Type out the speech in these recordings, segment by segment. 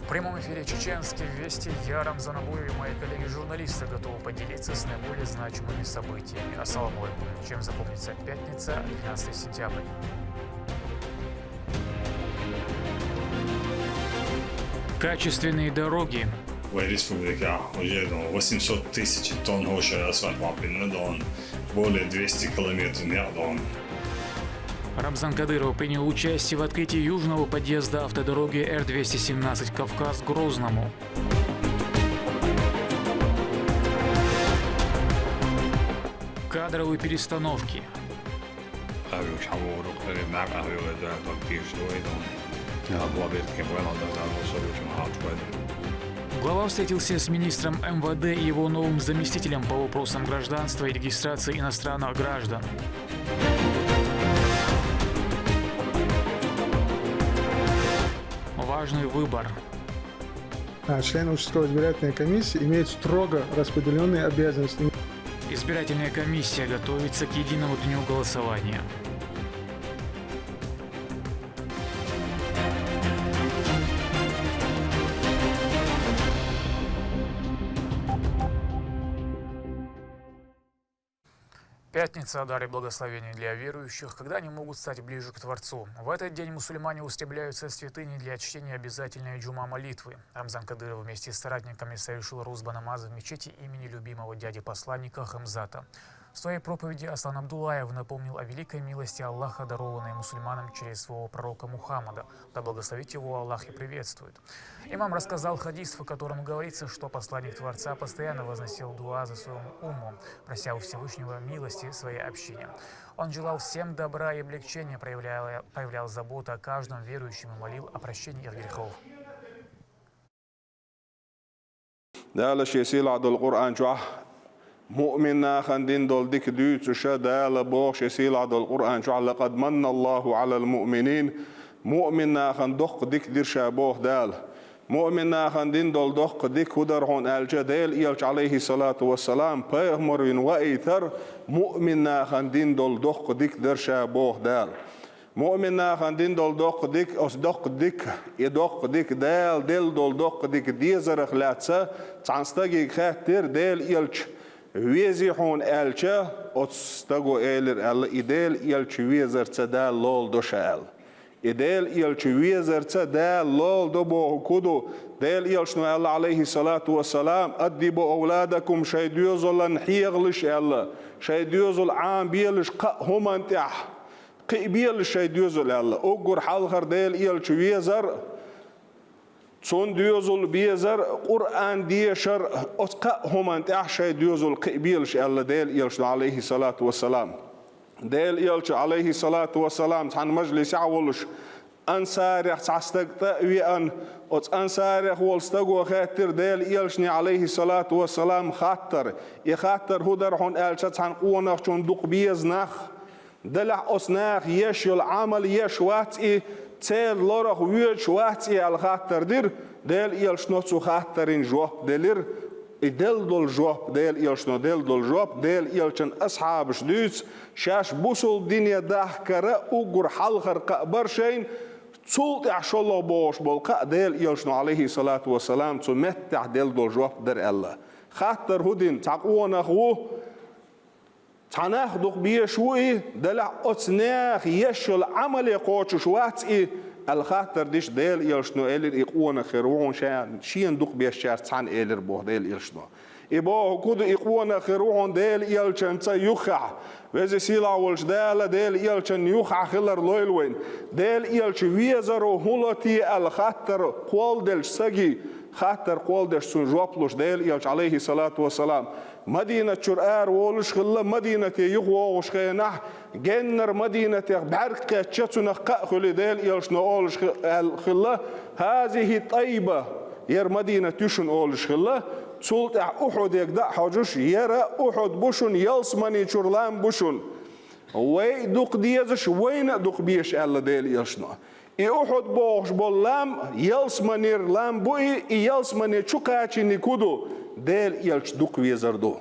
В прямом эфире «Чеченские вести». Я, Рамзан Абуев, и мои коллеги-журналисты готовы поделиться с наиболее значимыми событиями. Ассаламу алейкум. Чем запомнится пятница, 12 сентября. Качественные дороги. В республике уже 800 тысяч тонн хорошей асфальтмапы на дом, более 200 километров на дом. Рамзан Кадыров принял участие в открытии южного подъезда автодороги Р-217 Кавказ к Грозному. Кадровые перестановки. Глава встретился с министром МВД и его новым заместителем по вопросам гражданства и регистрации иностранных граждан. Важный выбор. Члены участковой избирательной комиссии имеют строго распределенные обязанности. Избирательная комиссия готовится к единому дню голосования. Пятница – дар и благословение для верующих, когда они могут стать ближе к Творцу. В этот день мусульмане устремляются в святыни для чтения обязательной джума молитвы. Рамзан Кадыров вместе с соратниками совершил рузба намаза в мечети имени любимого дяди-посланника Хамзата. В своей проповеди Аслан Абдуллаев напомнил о великой милости Аллаха, дарованной мусульманам через своего пророка Мухаммада. Да благословит его Аллах и приветствует. Имам рассказал хадис, в котором говорится, что посланник Творца постоянно возносил дуа за свою умму, прося у Всевышнего милости своей общине. Он желал всем добра и облегчения, проявлял заботу о каждом верующем и молил о прощении их грехов. مؤمنا خندين دول ديك ديوت شدال بوش يسيل عد القرآن شو لقد من الله على المؤمنين مؤمنا خندق ديك دير شابوه دال مؤمنا خندين دول دق ديك ودرهون الجدال يلش عليه الصلاة والسلام بيغمر وإيثر مؤمنا خندين دول دق ديك دير شابوه دال مؤمنا خندين دول دق ديك أصدق ديك يدق ديك دال دل دول دق ديك ديزر خلاتسا تعنستاقي خاتر دال يلش ويزيحون ألشة أتستقو إيلر ألا إديل يلش ويزر تدال لول دوشال إديل يلش ويزر تدال لول دبو كودو ديل يلش نو ألا عليه الصلاة والسلام أدبوا أولادكم شايديوزو لنحيغلش ألا شايديوزو العام بيلش هم انتح قي بيلش شايديوزو ألا أقر حالخر ديل يلش ويزر صون ديوزل بيزر قرآن ديشر أتقى هم أنت أحشي ديوزل قبيلش ألا ديل يلش عليه الصلاة والسلام ديل يلش عليه الصلاة والسلام عن مجلس عولش أنسارح تعستقطع أن أنسارح والستقو خاطر ديل يلشني عليه الصلاة والسلام خاطر يخاطر هدرحون ألشت عن قونخ شون دق بيزنخ دلع أسناخ يشل عمل يشواتي تيل لورخ ويش واتي على خاطر دير ديل يلشنو خاطرين جواب ديلر ديل دول جواب ديل يلشنو ديل دول جواب ديل يلشن أصحاب شدوس شاش بوصل دنيا داحكرة أقر حلخر قبرشين تسولت عشالله باش بالقاء ديل يلشنو عليه الصلاة والسلام تمتع ديل دول جواب در الله خاطر هدين تعقونا خو تناخدق بيشوي دلع أتناخ يشل عمل يقوش شواتي الخاطر ديش ديل يلشنو إلر إقوانا خيروعون شين دق بيشار تان إلر بوه ديل يلشنو إباه كود إقوانا خيروعون ديل يلشن تا يخع وزي سيلا والش ديل يلشن يخع خلر لويلوين ديل يلش ويزرو هولتي الخاطر قول ديل سجي خاطر قول ديش سن جوابلوش ديل يلش عليه الصلاة والسلام مدينة شرقار وولش خلا مدينة يغوش خينح جنر مدينة بعركة تشتنا قاخل ديل يلش نقولش خلا هذه طيبة ير مدينة تشن أولش خلا سلط أحد يقدع حجوش يرى أحد بوشن يلسمني شرلان بوشن وي دوق ديزش وين دوق بيش ألا ديل يلشنا أحد بوش بولام يلسمنير لام بوي يلسمني شقاتي نكودو ديل يلش دوق ويزردو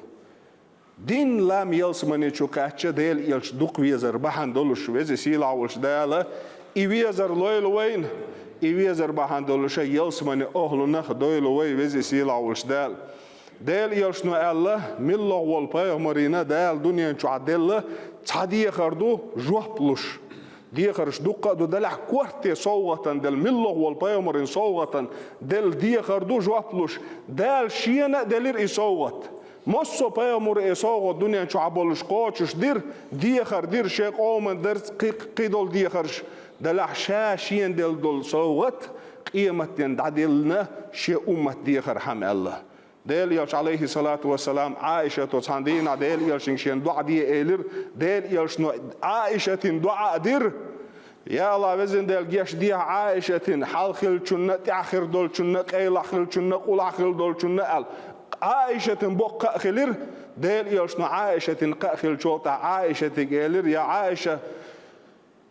Din lam yelsmani çukatça del yelç duk vizer bahan doluş vezi sila olş dala i vizer loylowayn i vizer bahan doluşa yelsmani ohlunah doyloway vezi sila olş dal del yelç no Allah millah wal paymarina dal dunyan çadella çadiye khardu juhpluş دي خرج دقة دلع كورتي صوغة دل ملة والبايمرين صوغة دل دي خردو جوابلوش دل شينا دلير إصوغة مصو بايمر إصوغة دنيا شعبولش قوتش دير دي خردير شيخ أومن درس قيدول دي خرج دلع شاشين دل دول صوغة قيمة دعدلنا شي أمة دي خرحم الله ديل يلش عليه الصلاة والسلام عائشة تصندين ديل يلش شين دعاء دي إيلر ديل يلش عائشة دعاء دير يا الله وزن ديل جيش دي عائشة حلخل شنة تأخر دول شنة قيل أخر شنة قول أخر دول شنة عائشة بق أخلر ديل يلش عائشة قأخل شوطة عائشة جيلر يا عائشة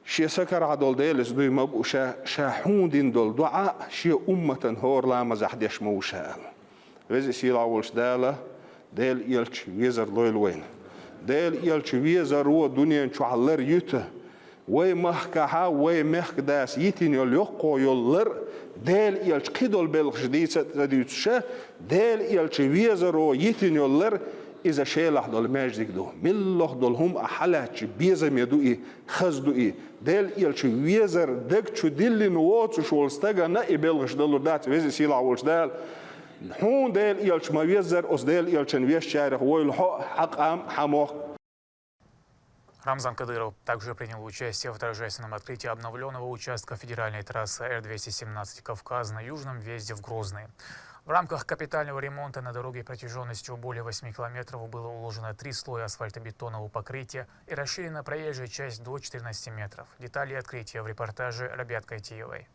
شي سكر عدول ديلس دوي مبقو شاحون دين دول دعاء شي أمة هور لا مزحدش موشال وزي سيلا ولش دالا ديل يلش ويزر لويل وين ديل يلش ويزر هو دنيا شعلر يته وي محكها وي محك داس يتين يل يقو يلر ديل يلش قيدول بلغش ديتشا ديل يلش ويزر هو يتين يلر إذا شيلح دول ماجدك دو ملح دول هم أحلاتش بيزم يدوئي خزدوئي ديل يلش ويزر دك شو ديل نواتش شولستاقا نائي بلغش دولو دات وزي سيلا ولش دال هون ديل يلش ما ويزر أس ديل يلش نويش شارح ويلحق حق أم حموخ. Рамзан Кадыров также принял участие в торжественном открытии обновленного участка федеральной трассы Р-217 Кавказ на южном въезде в Грозный. В рамках капитального ремонта на дороге протяженностью более 8 километров было уложено 3 слоя асфальтобетонного покрытия и расширена проезжая часть до 14 метров. Детали открытия в репортаже Рабят Кайтиевой.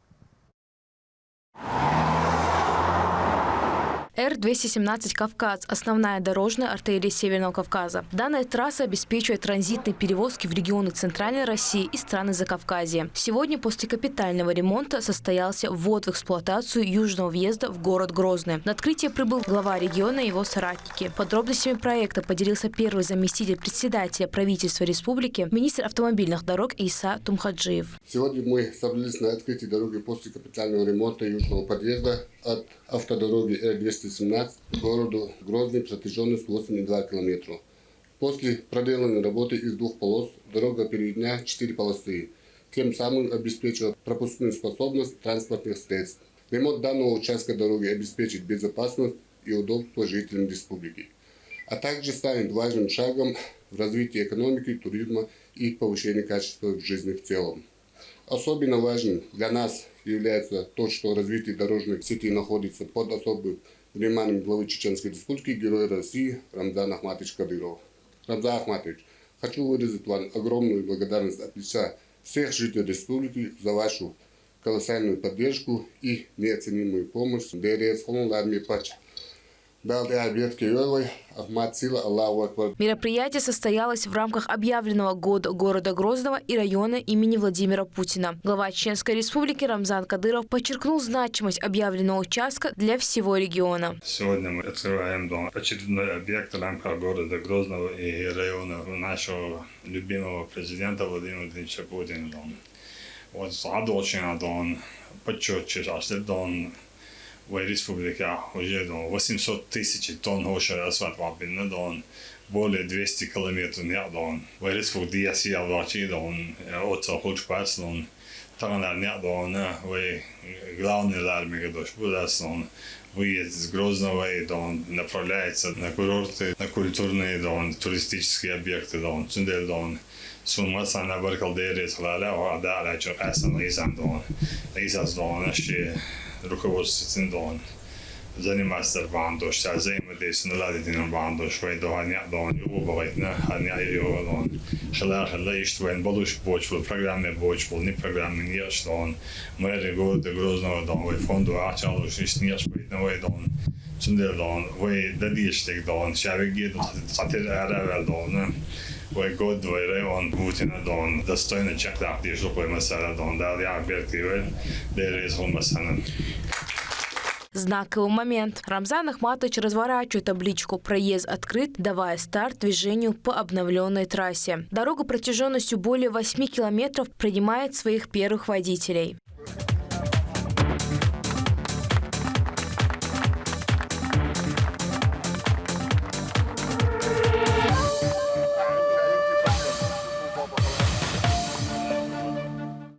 Р-217 «Кавказ» – основная дорожная артерия Северного Кавказа. Данная трасса обеспечивает транзитные перевозки в регионы Центральной России и страны Закавказья. Сегодня после капитального ремонта состоялся ввод в эксплуатацию южного въезда в город Грозный. На открытие прибыл глава региона и его соратники. Подробностями проекта поделился первый заместитель председателя правительства республики, министр автомобильных дорог Иса Тумхаджиев. Сегодня мы собрались на открытии дороги после капитального ремонта южного подъезда от автодороги Р-217 к городу Грозный протяженностью 8,2 километра. После проделанной работы из 2 полос дорога перейдена 4 полосы, тем самым обеспечила пропускную способность транспортных средств. Ремонт данного участка дороги обеспечит безопасность и удобство жителям республики, а также станет важным шагом в развитии экономики, туризма и повышении качества жизни в целом. Особенно важным для нас является то, что развитие дорожных сетей находится под особым вниманием главы Чеченской Республики, героя России Рамзана Ахматовича Кадырова. Рамзан Ахматович, хочу выразить вам огромную благодарность от лица всех жителей республики за вашу колоссальную поддержку и неоценимую помощь. Мероприятие состоялось в рамках объявленного года города Грозного и района имени Владимира Путина. Глава Чеченской Республики Рамзан Кадыров подчеркнул значимость объявленного участка для всего региона. Сегодня мы открываем очередной объект в рамках города Грозного и района нашего любимого президента Владимира Владимировича Путина. Вот задолжено подчеркивать, в республике уже 800 тысяч тонн гошер асфальт вапин, более 200 километров нет, в республике есть являчи, от хуч пас, тогда нет, в главный лармик дождь будет, выезд с Грозного и направляется на курорты, на культурные, туристические объекты, сумма на Баркалдере, слала, а дальше Асан Лизан, Лизас наши руководство заниматься бандош, взаимодействие наладить бандош, войду ханя убывать на ханя его хала иштвен балуш почву, программе почву, не программе не что мэр города Грозного фонду ачалу шестнеш поэтому Сюндер вы дадиштек шавиги сатир аравел Вы год район Путина достойно чекта актив, что поймасара дал я объективен, дерез хумасана. Знаковый момент. Рамзан Ахматович разворачивает табличку «Проезд открыт», давая старт движению по обновленной трассе. Дорога протяженностью более 8 километров принимает своих первых водителей.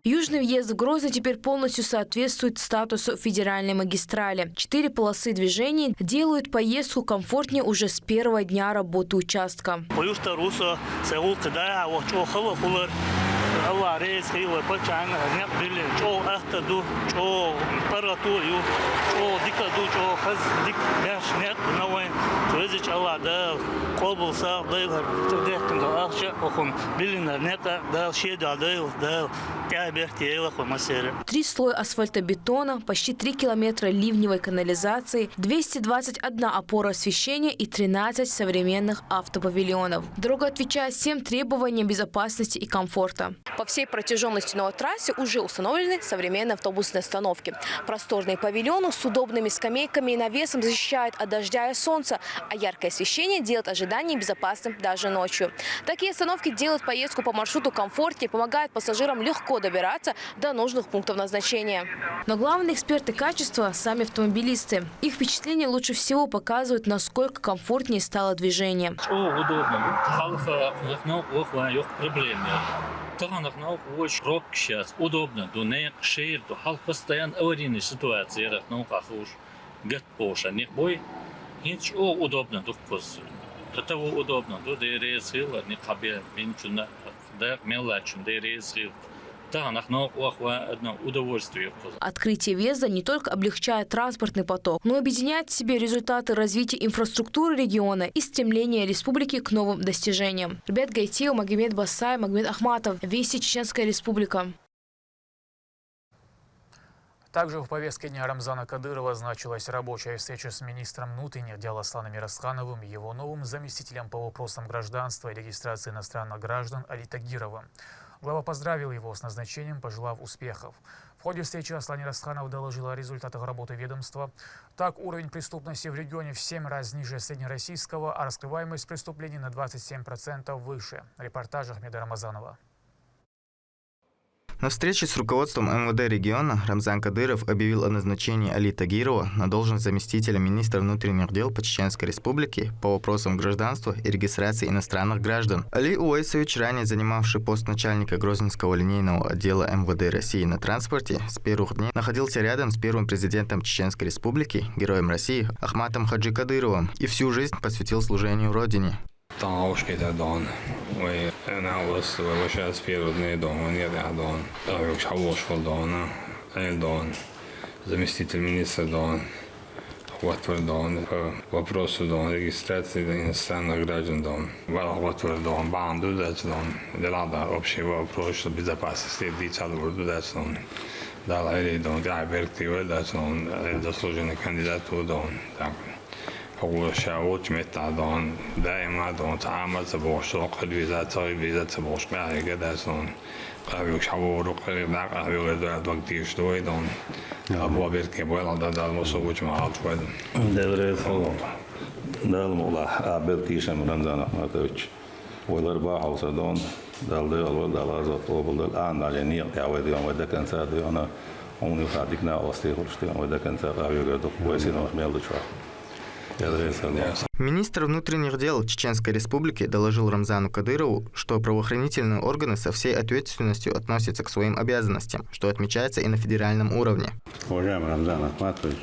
Южный въезд в Грозный теперь полностью соответствует статусу федеральной магистрали. 4 полосы движения делают поездку комфортнее уже с первого дня работы участка. Три слоя асфальтобетона, почти 3 километра ливневой канализации, 221 опора освещения и 13 современных автопавильонов. Дорога отвечает всем требованиям безопасности и комфорта. По всей протяженности новой трассы уже установлены современные автобусные остановки. Просторные павильоны с удобными скамейками и навесом защищают от дождя и солнца, а яркое освещение делает ожидание безопасным даже ночью. Такие остановки делают поездку по маршруту комфортнее и помогают пассажирам легко добираться до нужных пунктов назначения. Но главные эксперты качества – сами автомобилисты. Их впечатления лучше всего показывают, насколько комфортнее стало движение. Пробки сейчас удобно, дунек, шир, халк постоянно аварийные ситуации, бой, удобно, до того удобно, до дерезил, не кабель, бенчуна, да мелочен, дерезил. Открытие въезда не только облегчает транспортный поток, но и объединяет в себе результаты развития инфраструктуры региона и стремления республики к новым достижениям. Ребят Гайтиев, Магомед Басай, Магомед Ахматов. Вести Чеченская Республика. Также в повестке дня Рамзана Кадырова значилась рабочая встреча с министром внутренних дел Асланом Мирасхановым и его новым заместителем по вопросам гражданства и регистрации иностранных граждан Али Тагировым. Глава поздравил его с назначением, пожелав успехов. В ходе встречи Аслан Мирасханов доложил о результатах работы ведомства. Так, уровень преступности в регионе в 7 раз ниже среднероссийского, а раскрываемость преступлений на 27% выше. Репортаж Ахмеда Рамазанова. На встрече с руководством МВД региона Рамзан Кадыров объявил о назначении Али Тагирова на должность заместителя министра внутренних дел по Чеченской Республике по вопросам гражданства и регистрации иностранных граждан. Али Уайсович, ранее занимавший пост начальника Грозненского линейного отдела МВД России на транспорте, с первых дней находился рядом с первым президентом Чеченской Республики, героем России Ахматом Хаджи Кадыровым, и всю жизнь посвятил служению Родине. сейчас первый день дома, нет, заместитель министра Дон, по вопросу регистрации иностранных граждан банду, общий вопрос безопасности, заслуженный кандидат هو شاوت متعدان دائما دون تعامل تبوشو قلبي فيزا تبوش معي كده سون قابل شاورو قريب ناق قابل ده وقتيش دوي دون أبو بيركي بولا ده المصوج مع أطفال دلريت الله ده الموضوع قابل تيشا من رمضان أحمدوش والأربعة وصدون دل الولد على زط وبلد الآن على نيق يا ودي وده كان سادي أنا عمري خادقنا أصلي خلشتي وده كان سادي قدو كويسين وحمل شوي. Министр внутренних дел Чеченской Республики доложил Рамзану Кадырову, что правоохранительные органы со всей ответственностью относятся к своим обязанностям, что отмечается и на федеральном уровне. Уважаемый Рамзан Ахматович,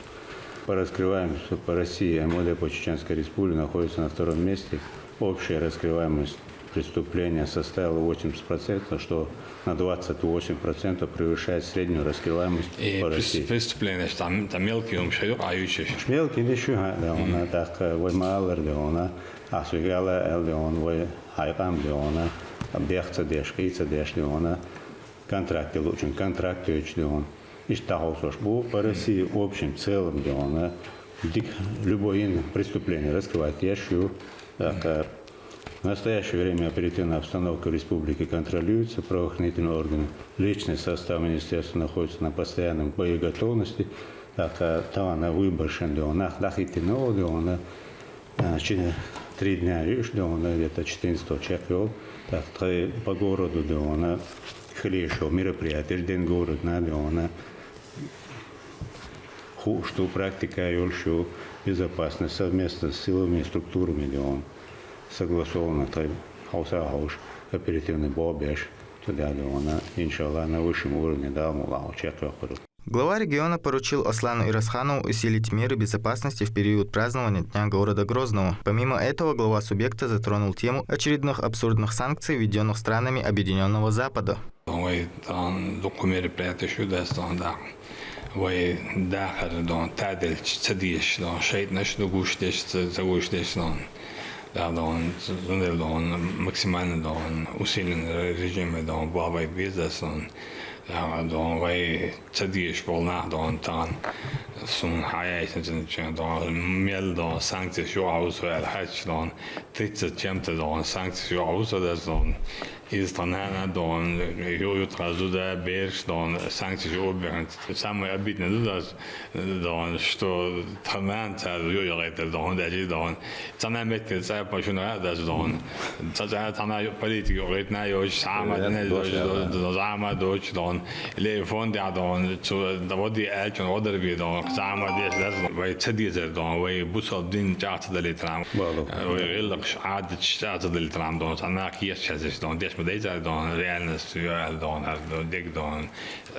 по раскрываемости по России МВД по Чеченской Республике находится на втором месте. Общая раскрываемость преступления составила 80%, что на 28% превышает среднюю раскрываемость по России. Преступления там мелкие, мелкие еще, да, он так воймалер, да, он асугала, да, он войхайкам, да, он объекта дешкица, да, он контракты лучше, контракты, да, он иштахал службу по России в общем целом, да, он любое преступление раскрывает ящу, так. В настоящее время оперативная обстановка в республике контролируется правоохранительными органами. Личный состав министерства находится на постоянной боеготовности так тана выборшен дона, дахитино дона, 3 дня юж дона, где-то 400 человек, так по городу дона, хорошо мероприятие, день город на дона, что практика юльшу безопасность совместно с силами и структурами дона, согласованно хауса хауш, оперативный бобеш, туда дона, иншаллах на высшем уровне да мулау человек. Глава региона поручил Аслану Ирасханову усилить меры безопасности в период празднования Дня города Грозного. Помимо этого, глава субъекта затронул тему очередных абсурдных санкций, введенных странами Объединенного Запада. Максимально усиленный режим бабай бизнеса. Don vai tadish bolna don tan sun hayatın için don mel don sanktio auswähl hatch don titsa jämte don sanktio auswähl don ist dann don jo trazuda berg don sanktio obehand самое обидное das don что таманта jo рейтер don даже don таман метке за почуна das don за тана политика рейтна jo сама не зама доч don le fondi don da vodi elton oderbi don sama des vai tadizer don vai busol din chat da litram vai ilk aad chat da litram don sana kies don des medeza don realness don dig don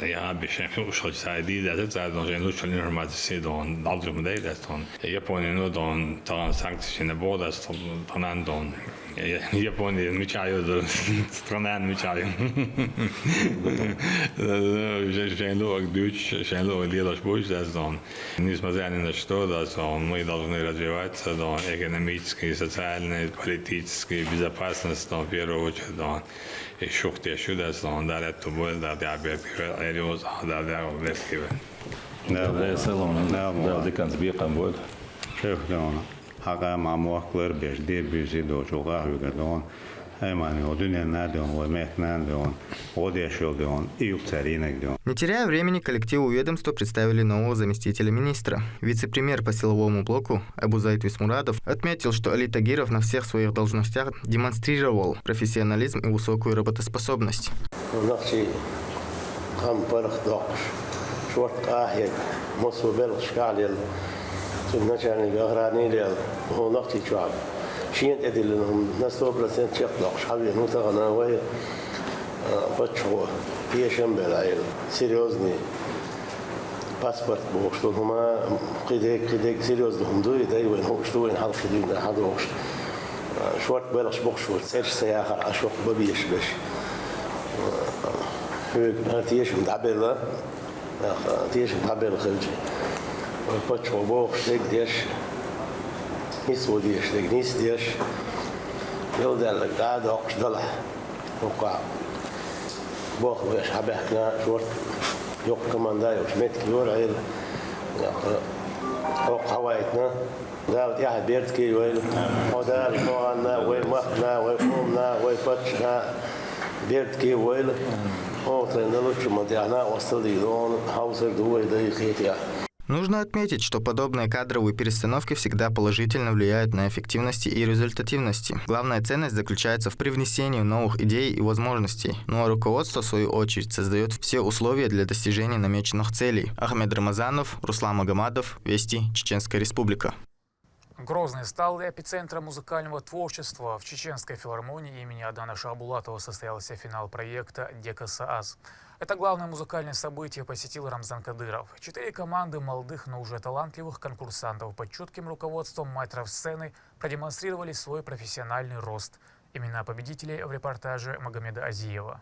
ja bishen ushol saidi da don jenu cholin normat don daldrum medeza don Japonia don ta sankcje bodas tanan don Japonia мечаю страна мечаю Шенлок дюч, шенлок делаешь больше, да, несмотря ни на что, да, мы должны развиваться, да, экономически, социально, политически, безопасность, да, в первую очередь, да, и шухте сюда, да, это будет, да, диабет, элиоз, да, ветхиве. Да, салон, да, декан сбеган будет. Шеф, да, хага мамуах клербеш, дебюзи до чуга хюгадон. Не теряя времени, коллективу ведомства представили нового заместителя министра. Вице-премьер по силовому блоку Абузайт Висмурадов отметил, что Али Тагиров на всех своих должностях демонстрировал профессионализм и высокую работоспособность. شين أدي لهم ناس 100% يطلق شحال نوتغنا وهي بتشو هي شنبه العيل سيريوزني باسبورت بوشتو هما قيدك سيريوز لهم دوي داي وين هو شتو وين حرف دي حدا وش شوت بلش بوشو سير سياحة عشوق ببيش بش هو تيش متعبر تيش متعبر خلجي بتشو بوش ديش نيسو ديش نيس ديش يلدل قاعد وقش ضلع وقع بوخ ويش حبحنا شورت يوق كمان دا يوش ميت كيور عيل وقع وايتنا دا يحد بيرتكي ويل ودا الفوغنا ويل مخنا ويل قومنا ويل فتشنا بيرتكي ويل وطرين دلوش مديعنا وصل دي دون حوصر دوي دي خيتيا. Нужно отметить, что подобные кадровые перестановки всегда положительно влияют на эффективность и результативность. Главная ценность заключается в привнесении новых идей и возможностей. Ну а руководство, в свою очередь, создает все условия для достижения намеченных целей. Ахмед Рамазанов, Руслан Магомадов, Вести, Чеченская Республика. Грозный стал эпицентром музыкального творчества. В Чеченской филармонии имени Адана Шахбулатова состоялся финал проекта «Дека Саас». Это главное музыкальное событие посетил Рамзан Кадыров. 4 команды молодых, но уже талантливых конкурсантов под чутким руководством майстров сцены продемонстрировали свой профессиональный рост. Имена победителей в репортаже Магомеда Азиева.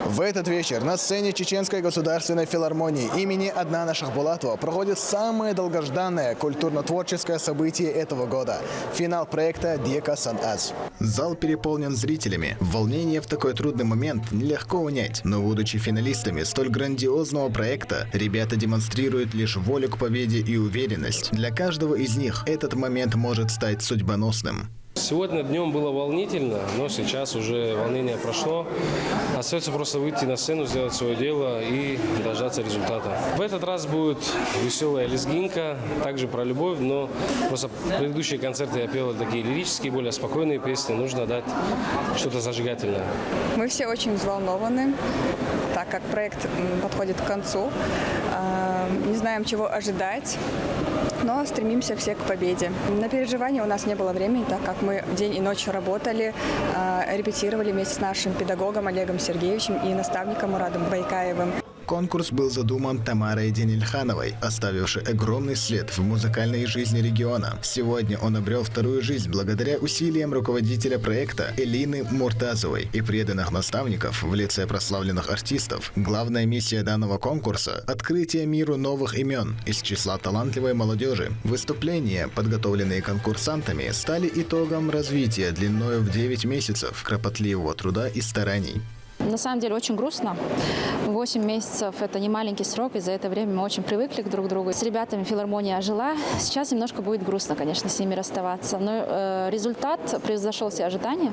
В этот вечер на сцене Чеченской государственной филармонии имени Аднана Шахбулатова проходит самое долгожданное культурно-творческое событие этого года – финал проекта «Дека Саас». Зал переполнен зрителями. Волнение в такой трудный момент нелегко унять. Но, будучи финалистами столь грандиозного проекта, ребята демонстрируют лишь волю к победе и уверенность. Для каждого из них этот момент может стать судьбоносным. Сегодня днем было волнительно, но сейчас уже волнение прошло. Остается просто выйти на сцену, сделать свое дело и дождаться результата. В этот раз будет веселая лезгинка, также про любовь, но просто предыдущие концерты я пел такие лирические, более спокойные песни. Нужно дать что-то зажигательное. Мы все очень взволнованы, так как проект подходит к концу. Не знаем, чего ожидать, но стремимся все к победе. На переживания у нас не было времени, так как мы день и ночь работали, репетировали вместе с нашим педагогом Олегом Сергеевичем и наставником Мурадом Байкаевым. Конкурс был задуман Тамарой Денильхановой, оставившей огромный след в музыкальной жизни региона. Сегодня он обрел вторую жизнь благодаря усилиям руководителя проекта Элины Муртазовой и преданных наставников в лице прославленных артистов. Главная миссия данного конкурса – открытие миру новых имен из числа талантливой молодежи. Выступления, подготовленные конкурсантами, стали итогом развития длиною в 9 месяцев кропотливого труда и стараний. На самом деле очень грустно. 8 месяцев – это не маленький срок, и за это время мы очень привыкли друг к другу. С ребятами филармония ожила. Сейчас немножко будет грустно, конечно, с ними расставаться. Но результат превзошел все ожидания,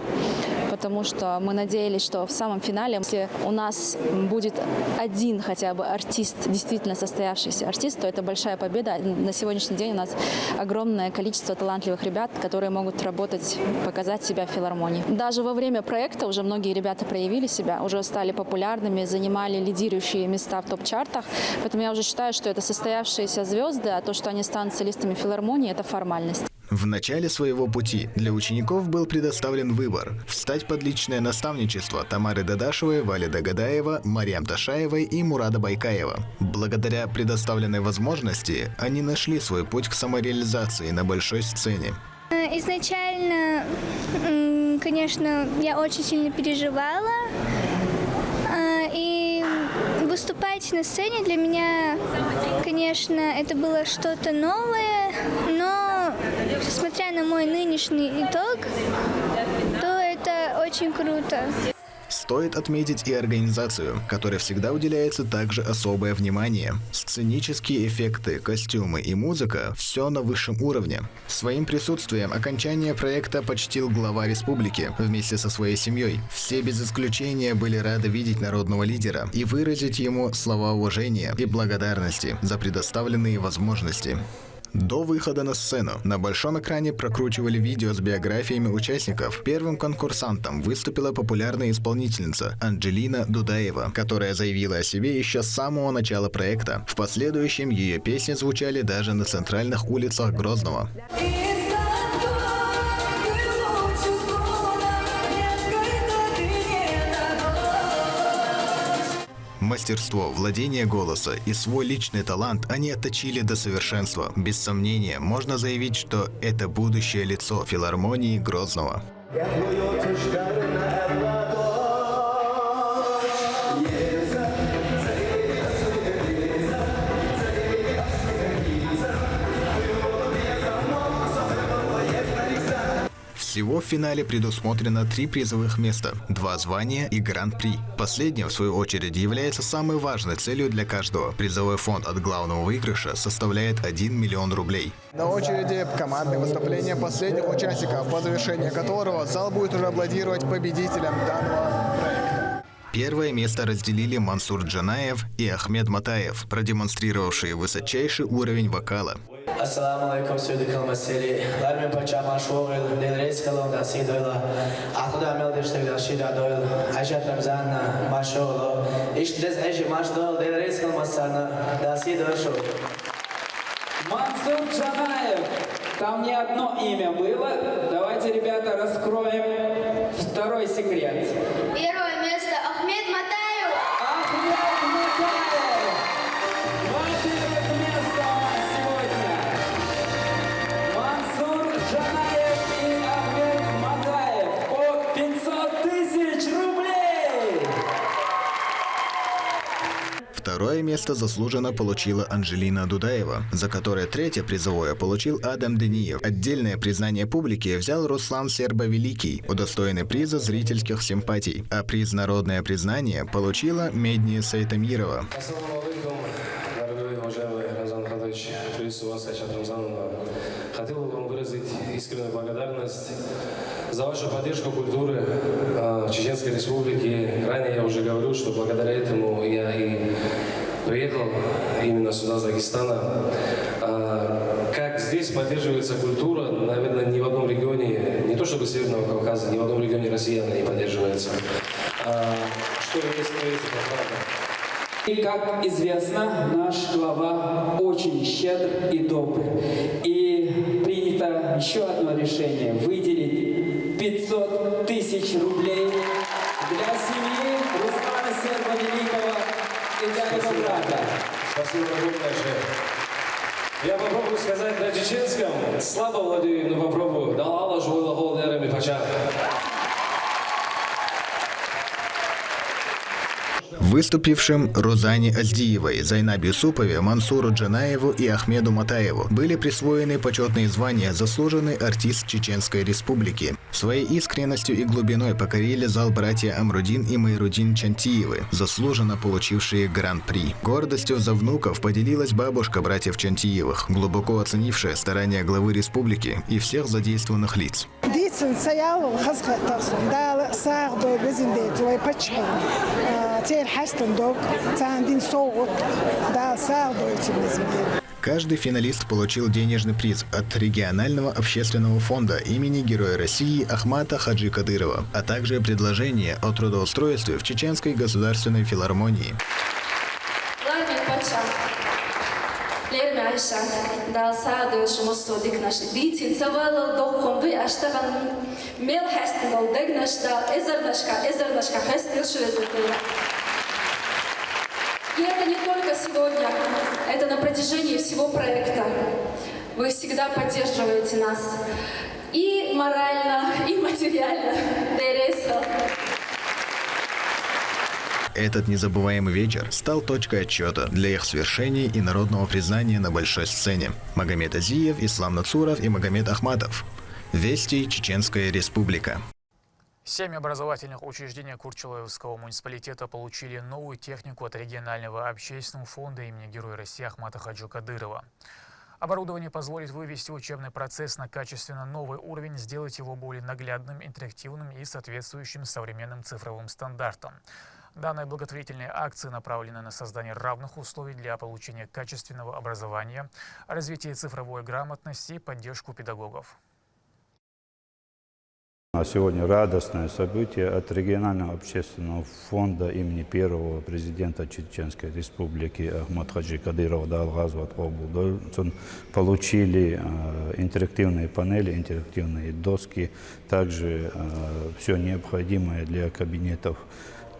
потому что мы надеялись, что в самом финале, если у нас будет один хотя бы артист, действительно состоявшийся артист, то это большая победа. На сегодняшний день у нас огромное количество талантливых ребят, которые могут работать, показать себя в филармонии. Даже во время проекта уже многие ребята проявили себя, уже стали популярными, занимали лидирующие места в топ-чартах. Поэтому я уже считаю, что это состоявшиеся звезды, а то, что они станут солистами филармонии, это формальность. В начале своего пути для учеников был предоставлен выбор – встать под личное наставничество Тамары Дадашевой, Вали Дагадаева, Марьям Ташаевой и Мурада Байкаева. Благодаря предоставленной возможности они нашли свой путь к самореализации на большой сцене. Изначально, конечно, я очень сильно переживала, и выступать на сцене для меня, конечно, это было что-то новое, но, смотря на мой нынешний итог, то это очень круто. Стоит отметить и организацию, которой всегда уделяется также особое внимание. Сценические эффекты, костюмы и музыка – все на высшем уровне. Своим присутствием окончание проекта почтил глава республики вместе со своей семьей. Все без исключения были рады видеть народного лидера и выразить ему слова уважения и благодарности за предоставленные возможности. До выхода на сцену на большом экране прокручивали видео с биографиями участников. Первым конкурсантом выступила популярная исполнительница Анджелина Дудаева, которая заявила о себе еще с самого начала проекта. В последующем ее песни звучали даже на центральных улицах Грозного. Мастерство, владение голоса и свой личный талант они отточили до совершенства. Без сомнения, можно заявить, что это будущее лицо филармонии Грозного. Всего в финале предусмотрено 3 призовых места, 2 звания и гран-при. Последнее, в свою очередь, является самой важной целью для каждого. Призовой фонд от главного выигрыша составляет 1 миллион рублей. На очереди командные выступления последних участников, по завершении которого зал будет уже аплодировать победителям данного проекта. Первое место разделили Мансур Джанаев и Ахмед Матаев, продемонстрировавшие высочайший уровень вокала. Assalamu alaikum sudikal masiri. Larmin pacha mashwogil del reis kalon da sidoila. Atada mel dishtek da shida doil. Aishat Ramzan mashwogil. Ish des aishi mashdol del reis kal masana da sidoil. Мансур Джанаев. Там не одно имя было. Давайте, ребята, раскроем второй секрет. Первое место Ахмед Матаев. Ахмед Матаев. Во-первых, место у нас сегодня. Мансур Джанаев и Ахмед Матаев по 500 тысяч рублей. Второе место заслуженно получила Анджелина Дудаева, за которое третье призовое получил Адам Дениев. Отдельное признание публики взял Руслан Сербо-Великий, удостоенный приза зрительских симпатий, а приз «Народное признание» получила Медния Сайтамирова. Дорогой, уважаемый Рамзан Хадович, приветствую вас, Айшат Рамзановна. Хотел бы вам выразить искреннюю благодарность за вашу поддержку культуры в Чеченской Республике. Ранее я уже говорил, что благодаря этому я и приехал именно сюда, с Дагестана. Как здесь поддерживается культура, наверное, ни в одном регионе, не то чтобы Северного Кавказа, ни в одном регионе России она не поддерживается. Что есть, то есть, это правда. И, как известно, наш глава очень щедр и добр. И принято еще одно решение – выделить 500 тысяч рублей для семьи Руслана Серба Великого и для его брата. Спасибо огромное, шеф. Я попробую сказать на чеченском. Слабо владею, но попробую. Далала жуйла холдерами пача. Выступившим Рузане Аздиевой, Зайнабе Юсупове, Мансуру Джанаеву и Ахмеду Матаеву были присвоены почетные звания «Заслуженный артист Чеченской Республики». Своей искренностью и глубиной покорили зал братья Амрудин и Майрудин Чантиевы, заслуженно получившие гран-при. Гордостью за внуков поделилась бабушка братьев Чантиевых, глубоко оценившая старания главы республики и всех задействованных лиц. Каждый финалист получил денежный приз от регионального общественного фонда имени Героя России Ахмата Хаджи Кадырова, а также предложение о трудоустройстве в Чеченской государственной филармонии. И это не только сегодня, это на протяжении всего проекта. Вы всегда поддерживаете нас и морально, и материально. Этот незабываемый вечер стал точкой отсчета для их свершений и народного признания на большой сцене. Магомед Азиев, Ислам Нацуров и Магомед Ахматов. Вести, Чеченская Республика. 7 образовательных учреждений Курчалоевского муниципалитета получили новую технику от регионального общественного фонда имени Героя России Ахмата Хаджи Кадырова. Оборудование позволит вывести учебный процесс на качественно новый уровень, сделать его более наглядным, интерактивным и соответствующим современным цифровым стандартам. Данная благотворительная акция направлена на создание равных условий для получения качественного образования, развитие цифровой грамотности и поддержку педагогов. Сегодня радостное событие от регионального общественного фонда имени первого президента Чеченской Республики Ахмата Хаджи Кадырова Далгазу получили интерактивные панели, интерактивные доски, также все необходимое для кабинетов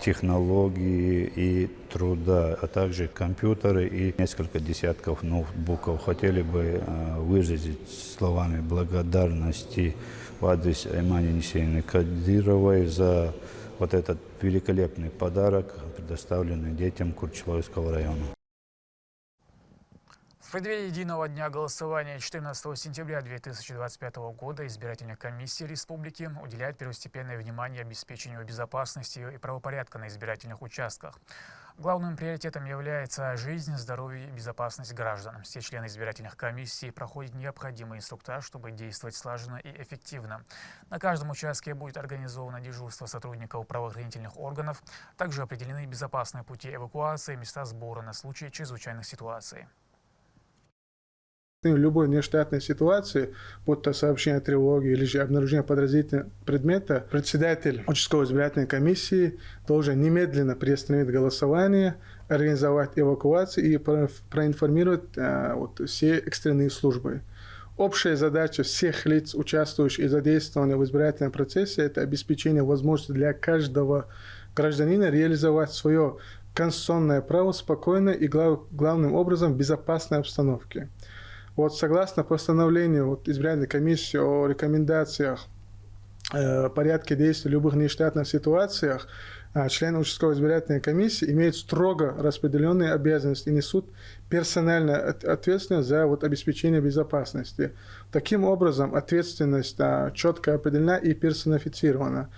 технологии и труда, а также компьютеры и несколько десятков ноутбуков. Хотели бы выразить словами благодарности в адрес Аймани Нисейны Кадыровой за вот этот великолепный подарок, предоставленный детям Курчалоевского района. В преддверии единого дня голосования 14 сентября 2025 года избирательная комиссия республики уделяет первостепенное внимание обеспечению безопасности и правопорядка на избирательных участках. Главным приоритетом является жизнь, здоровье и безопасность граждан. Все члены избирательных комиссий проходят необходимый инструктаж, чтобы действовать слаженно и эффективно. На каждом участке будет организовано дежурство сотрудников правоохранительных органов. Также определены безопасные пути эвакуации, места сбора на случай чрезвычайных ситуаций. В любой нештатной ситуации, будь то сообщение о тревоге или же обнаружение подозрительного предмета, председатель участковой избирательной комиссии должен немедленно приостановить голосование, организовать эвакуацию и проинформировать все экстренные службы. Общая задача всех лиц, участвующих и задействованных в избирательном процессе, это обеспечение возможности для каждого гражданина реализовать свое конституционное право спокойно и главным образом в безопасной обстановке. Согласно постановлению избирательной комиссии о рекомендациях порядке действий в любых нештатных ситуациях, члены участковой избирательной комиссии имеют строго распределенные обязанности и несут персональную ответственность за обеспечение безопасности. Таким образом, ответственность четко определена и персонифицирована.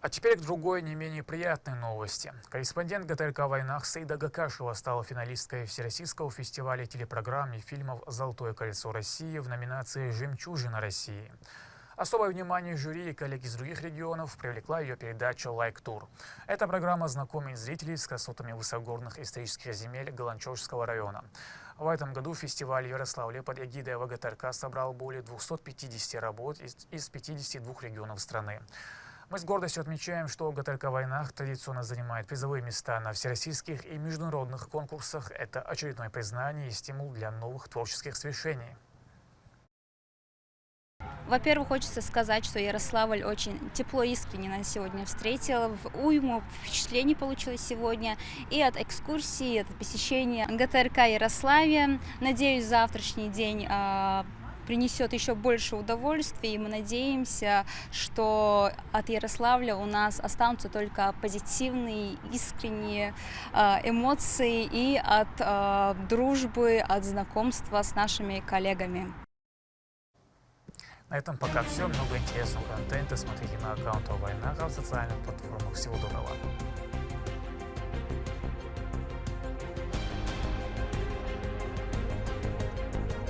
А теперь к другой, не менее приятной новости. Корреспондент ГТРК «Войнах» Саида Гакашева стала финалисткой Всероссийского фестиваля телепрограмм и фильмов «Золотое кольцо России» в номинации «Жемчужина России». Особое внимание жюри и коллег из других регионов привлекла ее передача «Лайк Тур». Эта программа знакомит зрителей с красотами высокогорных исторических земель Галанчевского района. В этом году фестиваль в Ярославле под эгидой ВГТРК собрал более 250 работ из 52 регионов страны. Мы с гордостью отмечаем, что ГТРК «Войнах» традиционно занимает призовые места на всероссийских и международных конкурсах. Это очередное признание и стимул для новых творческих свершений. Во-первых, хочется сказать, что Ярославль очень тепло и искренне нас сегодня встретил. Уйму впечатлений получилось сегодня и от экскурсии, и от посещения ГТРК Ярославия. Надеюсь, завтрашний день принесет еще больше удовольствия, и мы надеемся, что от Ярославля у нас останутся только позитивные, искренние эмоции и от дружбы, от знакомства с нашими коллегами. На этом пока все. Много интересного контента смотрите на аккаунте «Войнах» в социальных платформах. Всего доброго.